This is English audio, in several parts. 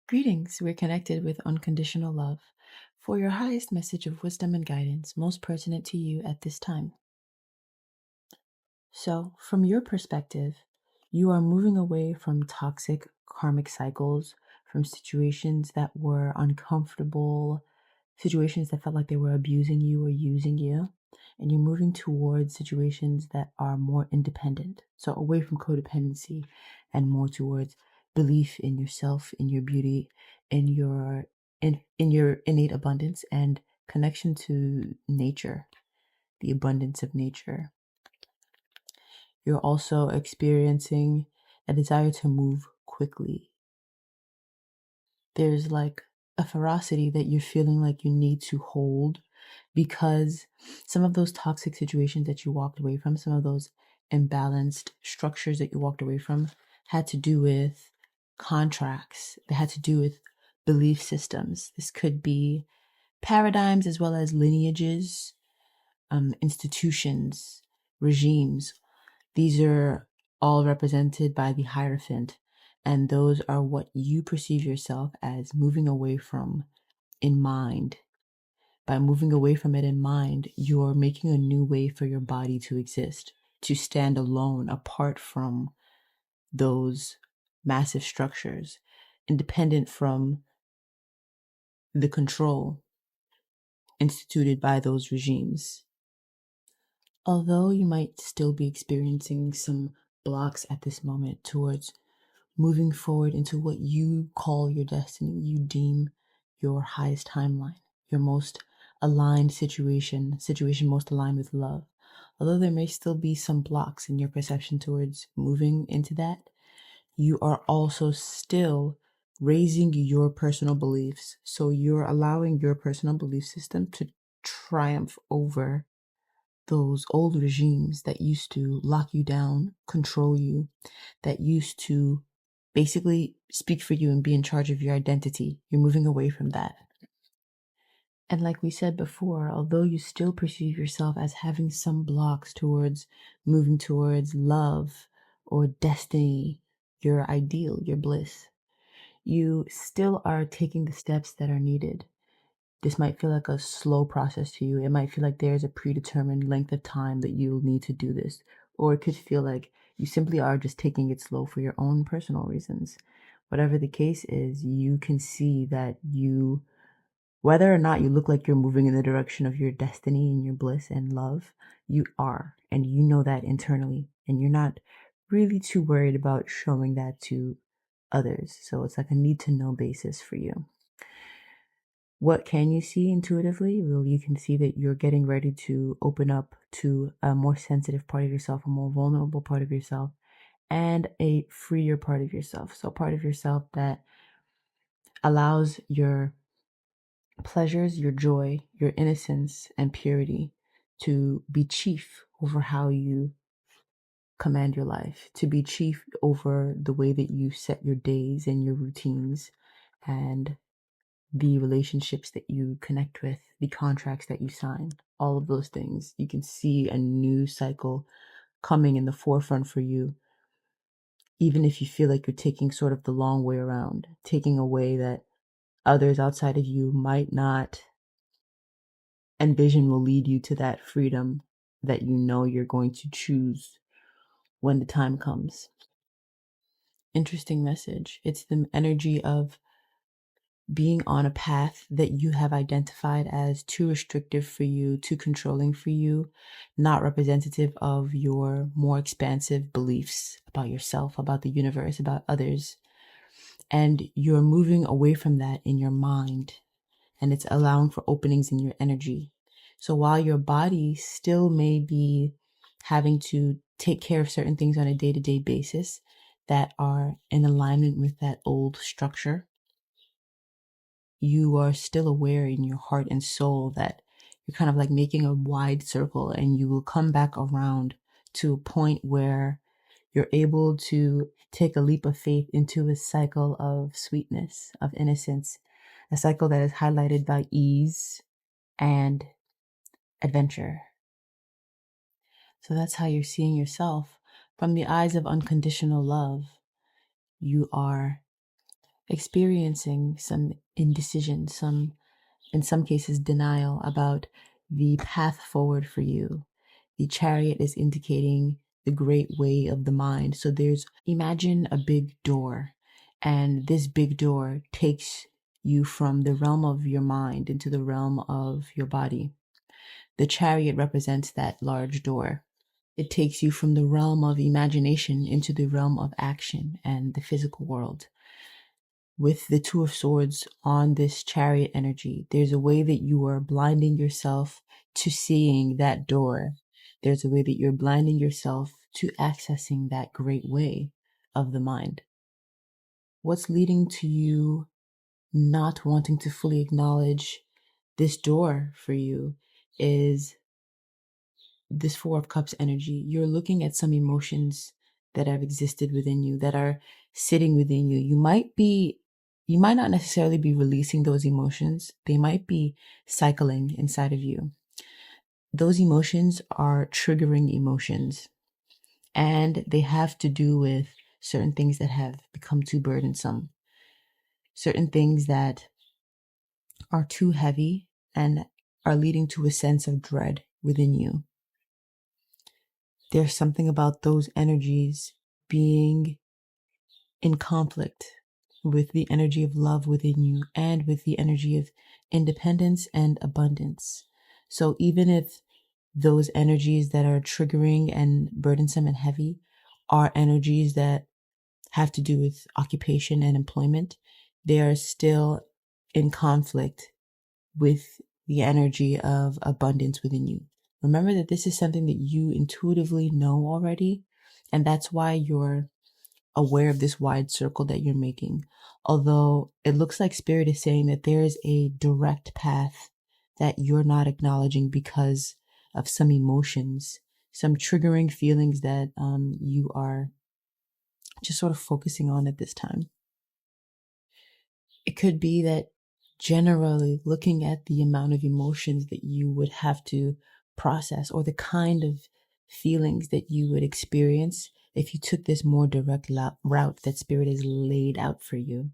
Greetings, we're connected with unconditional love for your highest message of wisdom and guidance most pertinent to you at this time. So, from your perspective, you are moving away from toxic karmic cycles, from situations that were uncomfortable, situations that felt like they were abusing you or using you, and you're moving towards situations that are more independent. So, away from codependency and more towards belief in yourself, in your beauty, in your innate abundance and connection to nature, the abundance of nature. You're also experiencing a desire to move quickly. There's like a ferocity that you're feeling like you need to hold because some of those toxic situations that you walked away from, some of those imbalanced structures that you walked away from, had to do with contracts, they had to do with belief systems. This could be paradigms as well as lineages, institutions, regimes. These are all represented by the Hierophant, and those are what you perceive yourself as moving away from in mind. By moving away from it in mind, you're making a new way for your body to exist, to stand alone, apart from those massive structures, independent from the control instituted by those regimes. Although you might still be experiencing some blocks at this moment towards moving forward into what you call your destiny, you deem your highest timeline, your most aligned situation most aligned with love. Although there may still be some blocks in your perception towards moving into that, you are also still raising your personal beliefs. So you're allowing your personal belief system to triumph over those old regimes that used to lock you down, control you, that used to basically speak for you and be in charge of your identity. You're moving away from that. And like we said before, although you still perceive yourself as having some blocks towards moving towards love or destiny, your ideal, your bliss, you still are taking the steps that are needed. This might feel like a slow process to you. It might feel like there's a predetermined length of time that you'll need to do this. Or it could feel like you simply are just taking it slow for your own personal reasons. Whatever the case is, you can see that whether or not you look like you're moving in the direction of your destiny and your bliss and love, you are. And you know that internally. And you're not really too worried about showing that to others. So it's like a need to know basis for you. What can you see intuitively? Well, you can see that you're getting ready to open up to a more sensitive part of yourself, a more vulnerable part of yourself, and a freer part of yourself. So, part of yourself that allows your pleasures, your joy, your innocence, and purity to be chief over how you command your life, to be chief over the way that you set your days and your routines and the relationships that you connect with, the contracts that you sign, all of those things. You can see a new cycle coming in the forefront for you, even if you feel like you're taking sort of the long way around, taking a way that others outside of you might not envision will lead you to that freedom that you know you're going to choose when the time comes. Interesting message. It's the energy of being on a path that you have identified as too restrictive for you, too controlling for you, not representative of your more expansive beliefs about yourself, about the universe, about others. And you're moving away from that in your mind, and it's allowing for openings in your energy. So while your body still may be having to take care of certain things on a day-to-day basis that are in alignment with that old structure, you are still aware in your heart and soul that you're kind of like making a wide circle, and you will come back around to a point where you're able to take a leap of faith into a cycle of sweetness, of innocence, a cycle that is highlighted by ease and adventure. So that's how you're seeing yourself from the eyes of unconditional love. You are experiencing some indecision, in some cases, denial about the path forward for you. The chariot is indicating the great way of the mind. So imagine a big door, and this big door takes you from the realm of your mind into the realm of your body. The chariot represents that large door. It takes you from the realm of imagination into the realm of action and the physical world. With the Two of Swords on this chariot energy, there's a way that you are blinding yourself to seeing that door. There's a way that you're blinding yourself to accessing that great way of the mind. What's leading to you not wanting to fully acknowledge this door for you is this Four of Cups energy. You're looking at some emotions that have existed within you, that are sitting within you. You might not necessarily be releasing those emotions. They might be cycling inside of you. Those emotions are triggering emotions, and they have to do with certain things that have become too burdensome, certain things that are too heavy and are leading to a sense of dread within you. There's something about those energies being in conflict with the energy of love within you and with the energy of independence and abundance. So even if those energies that are triggering and burdensome and heavy are energies that have to do with occupation and employment, they are still in conflict with the energy of abundance within you. Remember that this is something that you intuitively know already, and that's why you're aware of this wide circle that you're making. Although it looks like Spirit is saying that there is a direct path that you're not acknowledging because of some emotions, some triggering feelings that you are just sort of focusing on at this time. It could be that generally looking at the amount of emotions that you would have to process, or the kind of feelings that you would experience if you took this more direct route that Spirit has laid out for you.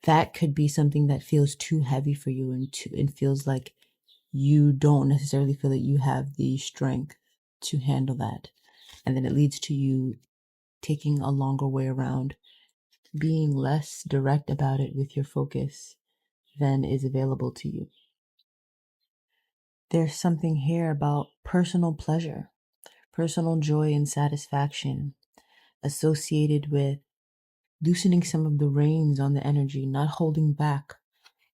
That could be something that feels too heavy for you, and feels like you don't necessarily feel that you have the strength to handle that. And then it leads to you taking a longer way around, being less direct about it with your focus than is available to you. There's something here about personal pleasure, personal joy and satisfaction associated with loosening some of the reins on the energy, not holding back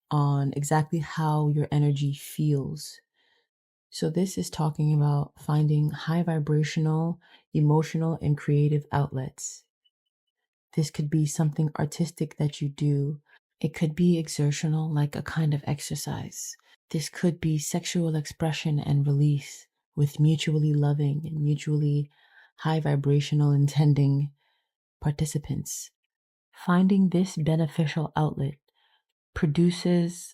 on exactly how your energy feels. So this is talking about finding high vibrational, emotional, and creative outlets. This could be something artistic that you do. It could be exertional, like a kind of exercise. This could be sexual expression and release with mutually loving and mutually high vibrational intending participants. Finding this beneficial outlet produces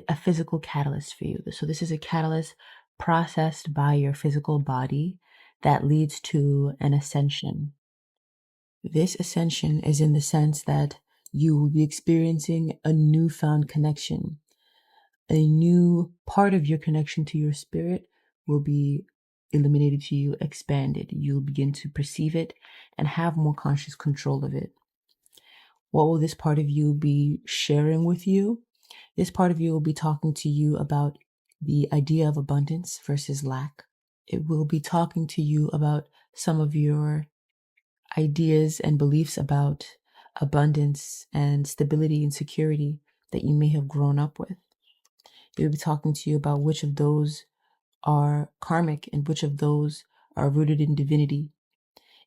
a physical catalyst for you. So this is a catalyst processed by your physical body that leads to an ascension. This ascension is in the sense that you will be experiencing a newfound connection. A new part of your connection to your spirit will be illuminated to you, expanded. You'll begin to perceive it and have more conscious control of it. What will this part of you be sharing with you? This part of you will be talking to you about the idea of abundance versus lack. It will be talking to you about some of your ideas and beliefs about abundance and stability and security that you may have grown up with. It will be talking to you about which of those are karmic and which of those are rooted in divinity.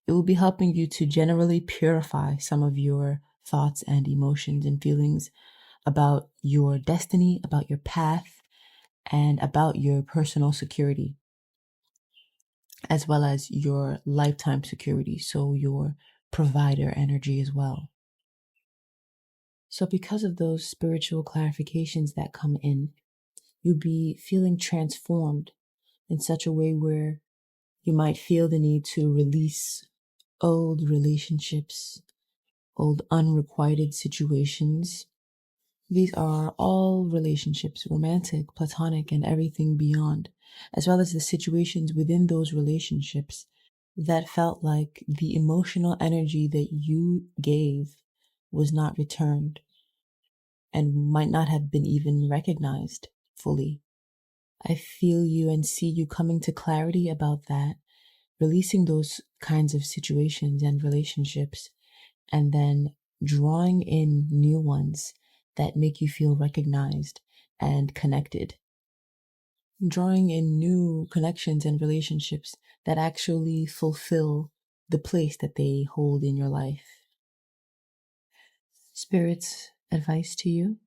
It will be helping you to generally purify some of your thoughts and emotions and feelings about your destiny, about your path, and about your personal security, as well as your lifetime security, so your provider energy as well. So because of those spiritual clarifications that come in, you'll be feeling transformed in such a way where you might feel the need to release old relationships old unrequited situations. These are all relationships, romantic, platonic, and everything beyond, as well as the situations within those relationships that felt like the emotional energy that you gave was not returned and might not have been even recognized fully. I feel you and see you coming to clarity about that, releasing those kinds of situations and relationships, and then drawing in new ones that make you feel recognized and connected. Drawing in new connections and relationships that actually fulfill the place that they hold in your life. Spirit's advice to you: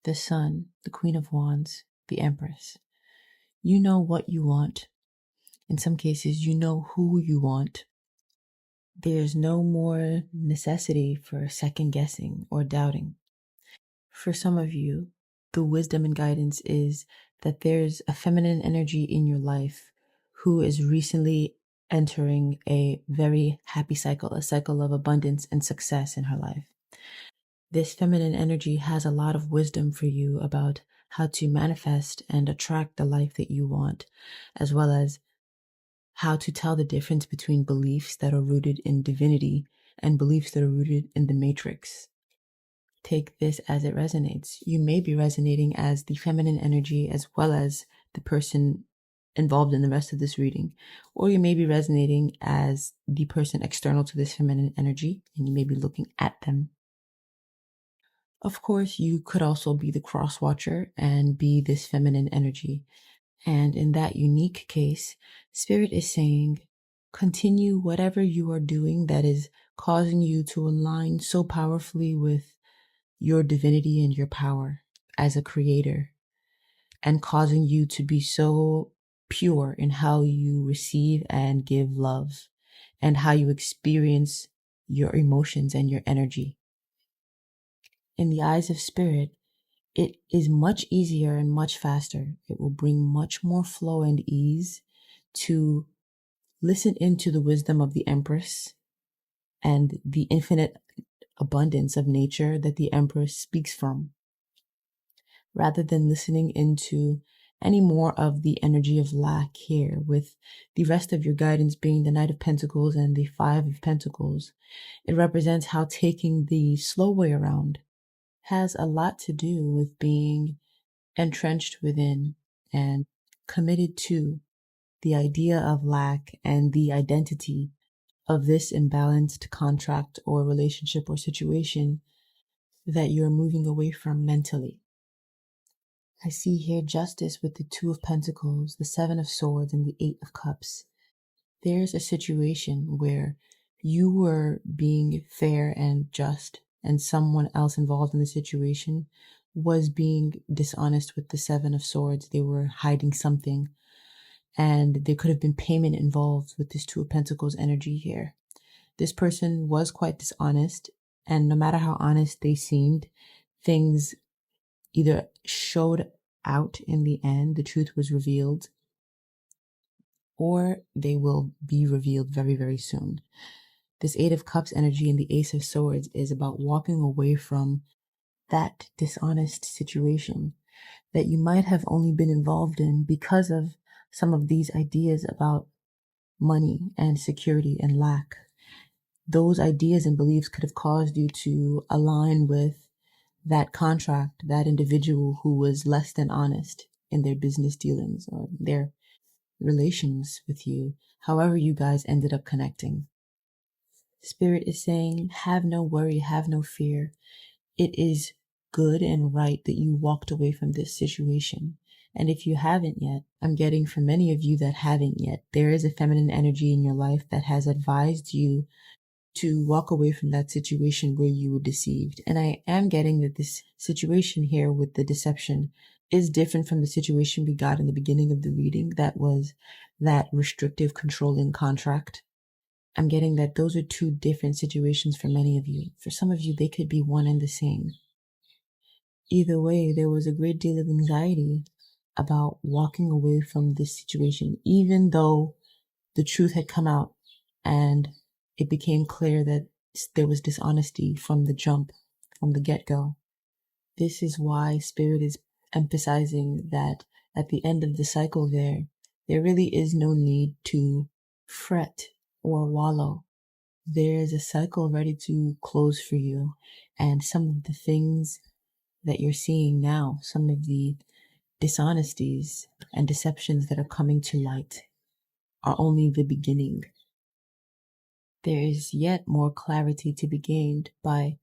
the Sun, the Queen of Wands, the Empress. You know what you want. In some cases, you know who you want. There's no more necessity for second guessing or doubting. For some of you, the wisdom and guidance is that there's a feminine energy in your life who is recently entering a very happy cycle, a cycle of abundance and success in her life. This feminine energy has a lot of wisdom for you about how to manifest and attract the life that you want, as well as how to tell the difference between beliefs that are rooted in divinity and beliefs that are rooted in the matrix. Take this as it resonates. You may be resonating as the feminine energy as well as the person involved in the rest of this reading, or you may be resonating as the person external to this feminine energy, and you may be looking at them. Of course, you could also be the cross watcher and be this feminine energy. And in that unique case, Spirit is saying, continue whatever you are doing that is causing you to align so powerfully with your divinity and your power as a creator, and causing you to be so pure in how you receive and give love and how you experience your emotions and your energy. In the eyes of Spirit, it is much easier and much faster. It will bring much more flow and ease to listen into the wisdom of the Empress and the infinite abundance of nature that the Empress speaks from, rather than listening into any more of the energy of lack here, with the rest of your guidance being the Knight of Pentacles and the Five of Pentacles. It represents how taking the slow way around has a lot to do with being entrenched within and committed to the idea of lack and the identity of this imbalanced contract or relationship or situation that you're moving away from mentally. I see here justice with the Two of Pentacles, the Seven of Swords, and the Eight of Cups. There's a situation where you were being fair and just, and someone else involved in the situation was being dishonest with the Seven of Swords. They were hiding something, and there could have been payment involved with this Two of Pentacles energy here. This person was quite dishonest, and no matter how honest they seemed, things either showed out in the end, the truth was revealed, or they will be revealed very, very soon. This Eight of Cups energy and the Ace of Swords is about walking away from that dishonest situation that you might have only been involved in because of some of these ideas about money and security and lack. Those ideas and beliefs could have caused you to align with that contract, that individual who was less than honest in their business dealings or their relations with you, however you guys ended up connecting. Spirit is saying, have no worry, have no fear. It is good and right that you walked away from this situation. And if you haven't yet, I'm getting from many of you that haven't yet, there is a feminine energy in your life that has advised you to walk away from that situation where you were deceived. And I am getting that this situation here with the deception is different from the situation we got in the beginning of the reading. That was that restrictive, controlling contract. I'm getting that those are two different situations for many of you. For some of you, they could be one and the same. Either way, there was a great deal of anxiety about walking away from this situation, even though the truth had come out and it became clear that there was dishonesty from the jump, from the get-go. This is why Spirit is emphasizing that at the end of the cycle there really is no need to fret or wallow. There is a cycle ready to close for you, and some of the things that you're seeing now, some of the dishonesties and deceptions that are coming to light are only the beginning. There is yet more clarity to be gained by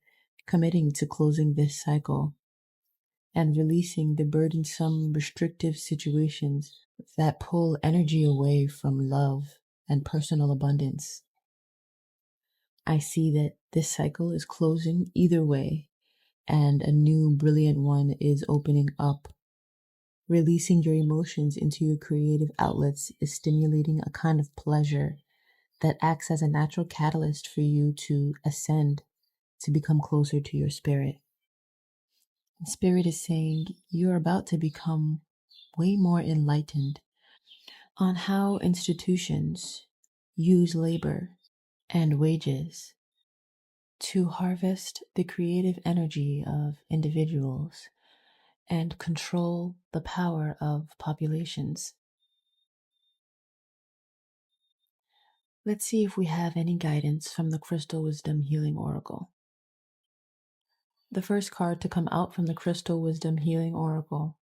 committing to closing this cycle and releasing the burdensome, restrictive situations that pull energy away from love and personal abundance. I see that this cycle is closing either way, and a new brilliant one is opening up. Releasing your emotions into your creative outlets is stimulating a kind of pleasure that acts as a natural catalyst for you to ascend, to become closer to your spirit. Spirit is saying you're about to become way more enlightened on how institutions use labor and wages to harvest the creative energy of individuals and control the power of populations. Let's see if we have any guidance from the Crystal Wisdom Healing Oracle. The first card to come out from the Crystal Wisdom Healing Oracle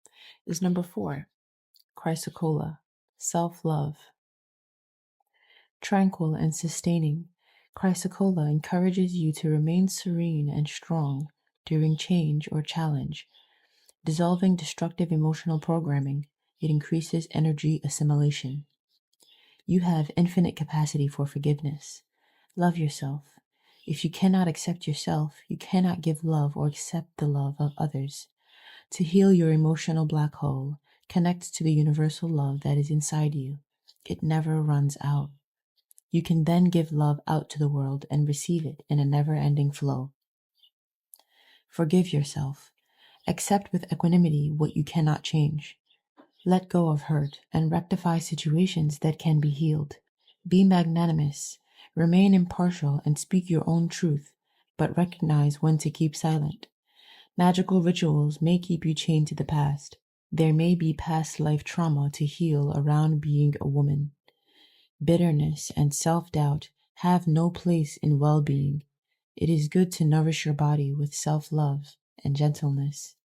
is number 4, Chrysocolla, Self-Love. Tranquil and sustaining, Chrysocolla encourages you to remain serene and strong during change or challenge. Dissolving destructive emotional programming, it increases energy assimilation. You have infinite capacity for forgiveness. Love yourself. If you cannot accept yourself, you cannot give love or accept the love of others. To heal your emotional black hole, connect to the universal love that is inside you. It never runs out. You can then give love out to the world and receive it in a never-ending flow. Forgive yourself. Accept with equanimity what you cannot change. Let go of hurt and rectify situations that can be healed. Be magnanimous. Remain impartial and speak your own truth, but recognize when to keep silent. Magical rituals may keep you chained to the past. There may be past life trauma to heal around being a woman. Bitterness and self-doubt have no place in well-being. It is good to nourish your body with self-love and gentleness.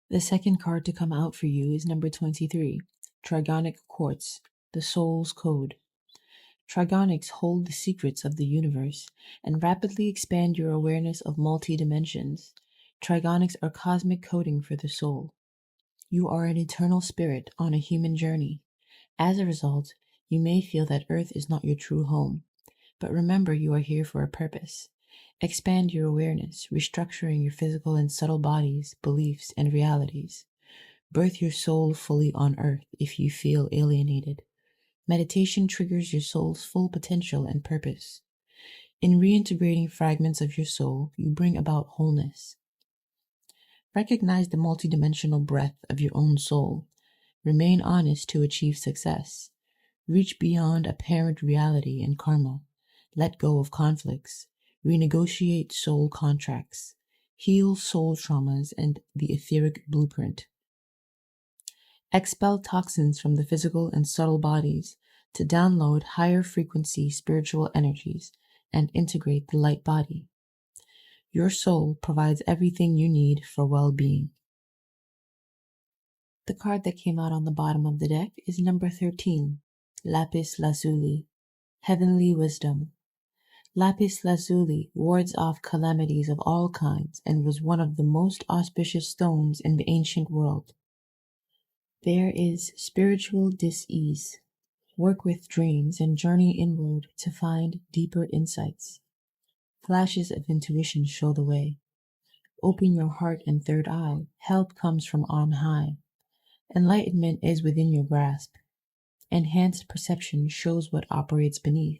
The second card to come out for you is number 23, Trigonic Quartz, the Soul's Code. Trigonics hold the secrets of the universe and rapidly expand your awareness of multi-dimensions. Trigonics are cosmic coding for the soul. You are an eternal spirit on a human journey. As a result, you may feel that Earth is not your true home, but remember you are here for a purpose. Expand your awareness, restructuring your physical and subtle bodies, beliefs, and realities. Birth your soul fully on Earth if you feel alienated. Meditation triggers your soul's full potential and purpose. In reintegrating fragments of your soul, you bring about wholeness. Recognize the multidimensional breadth of your own soul. Remain honest to achieve success. Reach beyond apparent reality and karma. Let go of conflicts. Renegotiate soul contracts. Heal soul traumas and the etheric blueprint. Expel toxins from the physical and subtle bodies to download higher frequency spiritual energies and integrate the light body. Your soul provides everything you need for well-being. The card that came out on the bottom of the deck is number 13, Lapis Lazuli, Heavenly Wisdom. Lapis lazuli wards off calamities of all kinds and was one of the most auspicious stones in the ancient world. There is spiritual dis-ease. Work with dreams and journey inward to find deeper insights. Flashes of intuition show the way. Open your heart and third eye. Help comes from on high. Enlightenment is within your grasp. Enhanced perception shows what operates beneath.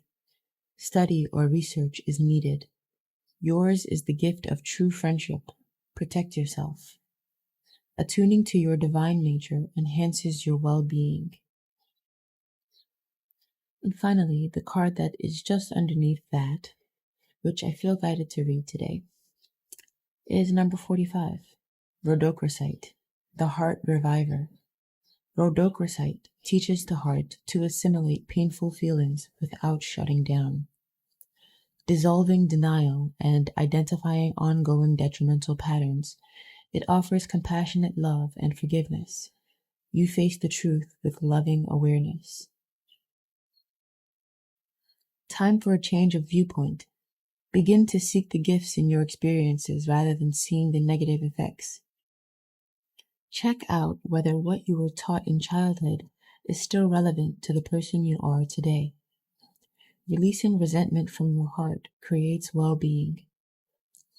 Study or research is needed. Yours is the gift of true friendship. Protect yourself. Attuning to your divine nature enhances your well-being. And finally, the card that is just underneath that which I feel guided to read today, is number 45, Rhodochrosite, the Heart Reviver. Rhodochrosite teaches the heart to assimilate painful feelings without shutting down, dissolving denial and identifying ongoing detrimental patterns. It offers compassionate love and forgiveness. You face the truth with loving awareness. Time for a change of viewpoint. Begin to seek the gifts in your experiences rather than seeing the negative effects. Check out whether what you were taught in childhood is still relevant to the person you are today. Releasing resentment from your heart creates well-being,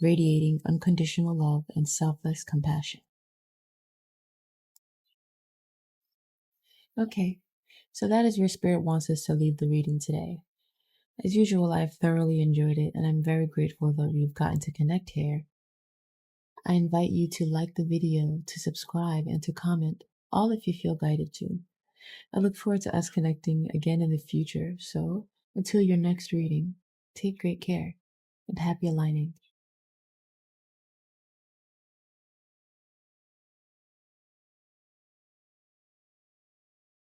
radiating unconditional love and selfless compassion. Okay, so that is where Spirit wants us to leave the reading today. As usual, I've thoroughly enjoyed it, and I'm very grateful that we've gotten to connect here. I invite you to like the video, to subscribe, and to comment, all if you feel guided to. I look forward to us connecting again in the future, so until your next reading, take great care and happy aligning.